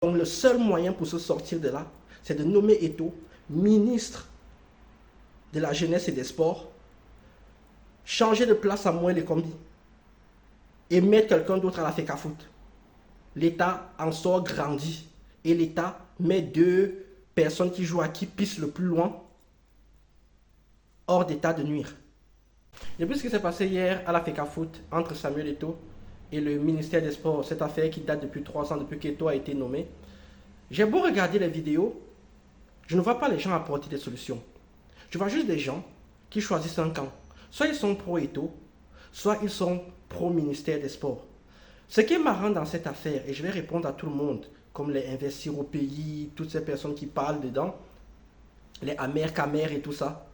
Donc le seul moyen pour se sortir de là, c'est de nommer Eto'o ministre de la jeunesse et des sports, changer de place à Moelle Kombi et mettre quelqu'un d'autre à la FECAFOOT. L'État en sort grandi et l'État met deux personnes qui jouent à qui pisse le plus loin hors d'état de nuire. Et puis ce qui s'est passé hier à la FECAFOOT entre Samuel Eto'o et le ministère des Sports, cette affaire qui date depuis 3 ans, depuis qu'Eto'o a été nommé, j'ai beau regarder les vidéos, je ne vois pas les gens apporter des solutions. Je vois juste des gens qui choisissent un camp. Soit ils sont pro-Eto'o, soit ils sont pro-ministère des Sports. Ce qui est marrant dans cette affaire, et je vais répondre à tout le monde, comme les investir au pays, toutes ces personnes qui parlent dedans, les amers, camers et tout ça,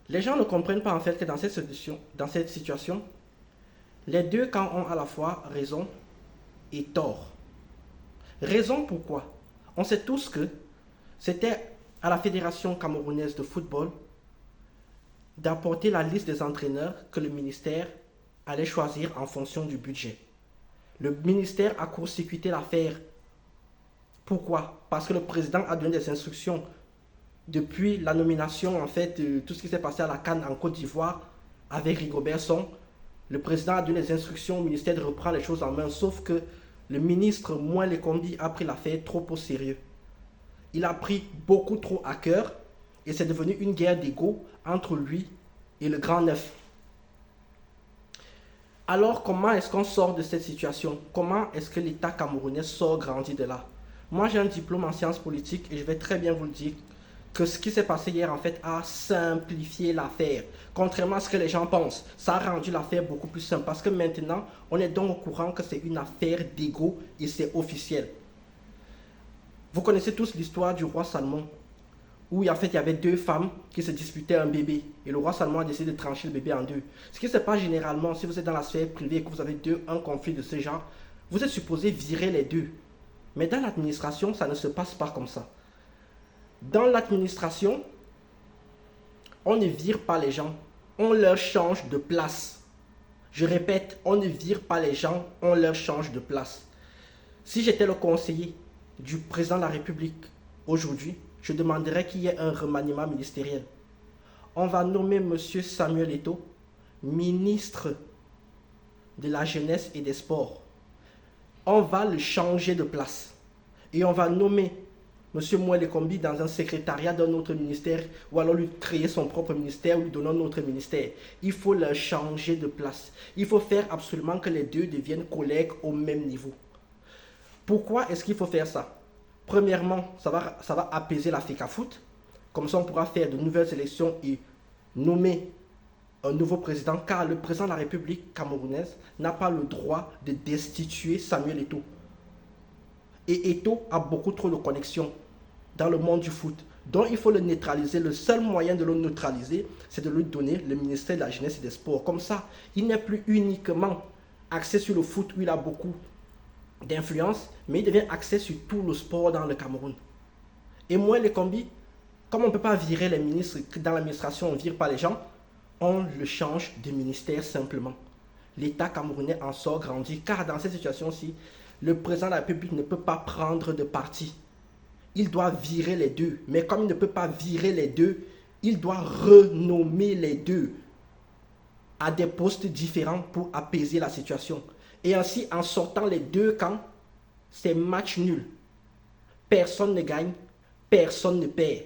les gens ne comprennent pas en fait que dans cette situation, les deux camps ont à la fois raison et tort. Raison pourquoi? On sait tous que c'était à la Fédération camerounaise de football d'apporter la liste des entraîneurs que le ministère allait choisir en fonction du budget. Le ministère a court-circuité l'affaire. Pourquoi? Parce que le président a donné des instructions depuis la nomination, en fait, tout ce qui s'est passé à la CAN en Côte d'Ivoire avec Rigobert Song. Le président a donné des instructions au ministère de reprendre les choses en main, sauf que le ministre Moelle Kombi a pris l'affaire trop au sérieux. Il a pris beaucoup trop à cœur et c'est devenu une guerre d'ego entre lui et le grand neuf. Alors comment est-ce qu'on sort de cette situation? Comment est-ce que l'État camerounais sort grandi de là? Moi j'ai un diplôme en sciences politiques et je vais très bien vous le dire que ce qui s'est passé hier en fait a simplifié l'affaire. Contrairement à ce que les gens pensent, ça a rendu l'affaire beaucoup plus simple parce que maintenant on est donc au courant que c'est une affaire d'ego et c'est officiel. Vous connaissez tous l'histoire du roi Salomon où en fait il y avait deux femmes qui se disputaient un bébé et le roi Salomon a décidé de trancher le bébé en deux. Ce qui se passe généralement si vous êtes dans la sphère privée et que vous avez un conflit de ce genre, vous êtes supposé virer les deux. Mais dans l'administration, ça ne se passe pas comme ça. Dans l'administration, on ne vire pas les gens, on leur change de place. Je répète, on ne vire pas les gens, on leur change de place. Si j'étais le conseiller du président de la République aujourd'hui, je demanderais qu'il y ait un remaniement ministériel. On va nommer M. Samuel Eto'o ministre de la jeunesse et des sports. On va le changer de place. Et on va nommer M. Moelle Kombi dans un secrétariat d'un autre ministère ou alors lui créer son propre ministère ou lui donner un autre ministère. Il faut le changer de place. Il faut faire absolument que les deux deviennent collègues au même niveau. Pourquoi est-ce qu'il faut faire ça? Premièrement, ça va apaiser la FECAFOOT. Comme ça, on pourra faire de nouvelles élections et nommer un nouveau président, car le président de la République camerounaise n'a pas le droit de destituer Samuel Eto'o. Et Eto'o a beaucoup trop de connexions dans le monde du foot. Donc il faut le neutraliser. Le seul moyen de le neutraliser, c'est de lui donner le ministère de la Jeunesse et des Sports. Comme ça, il n'est plus uniquement axé sur le foot où il a beaucoup d'influence, mais il devient axé sur tout le sport dans le Cameroun. Et Moelle Kombi, comme on ne peut pas virer les ministres, dans l'administration on ne vire pas les gens, on le change de ministère simplement. L'État camerounais en sort grandi, car dans cette situation-ci, le président de la République ne peut pas prendre de parti. Il doit virer les deux. Mais comme il ne peut pas virer les deux, il doit renommer les deux à des postes différents pour apaiser la situation. Et ainsi, en sortant les deux camps, c'est match nul. Personne ne gagne, personne ne perd.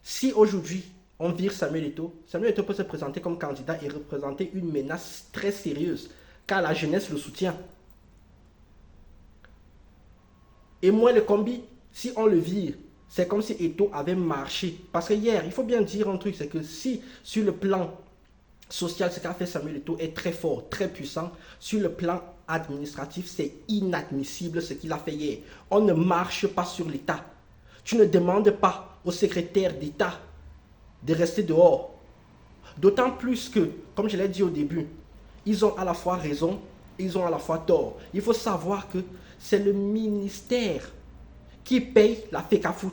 Si aujourd'hui, on vire Samuel Eto'o peut se présenter comme candidat et représenter une menace très sérieuse, car la jeunesse le soutient. Et Moelle Kombi, si on le vire, c'est comme si Eto'o avait marché. Parce que hier, il faut bien dire un truc, c'est que si sur le plan social, ce qu'a fait Samuel Eto'o est très fort, très puissant, sur le plan administratif, c'est inadmissible ce qu'il a fait hier. On ne marche pas sur l'État. Tu ne demandes pas au secrétaire d'État de rester dehors. D'autant plus que, comme je l'ai dit au début, ils ont à la fois raison et ils ont à la fois tort. Il faut savoir que c'est le ministère qui paye la FECAFOOT.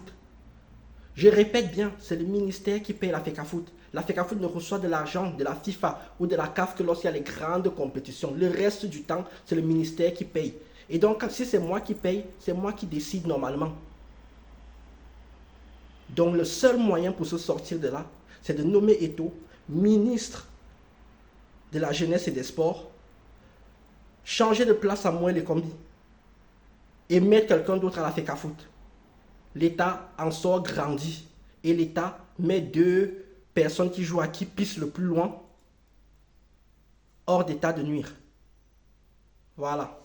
Je répète bien, c'est le ministère qui paye la FECAFOOT. La FECAFOOT ne reçoit de l'argent de la FIFA ou de la CAF que lorsqu'il y a les grandes compétitions. Le reste du temps, c'est le ministère qui paye. Et donc, si c'est moi qui paye, c'est moi qui décide normalement. Donc, le seul moyen pour se sortir de là, c'est de nommer Eto'o ministre de la jeunesse et des sports, changer de place à Moël Ekombi et mettre quelqu'un d'autre à la FECAFOOT. L'État en sort grandi et l'État met 2 personnes qui jouent à qui pisse le plus loin hors d'état de nuire. Voilà.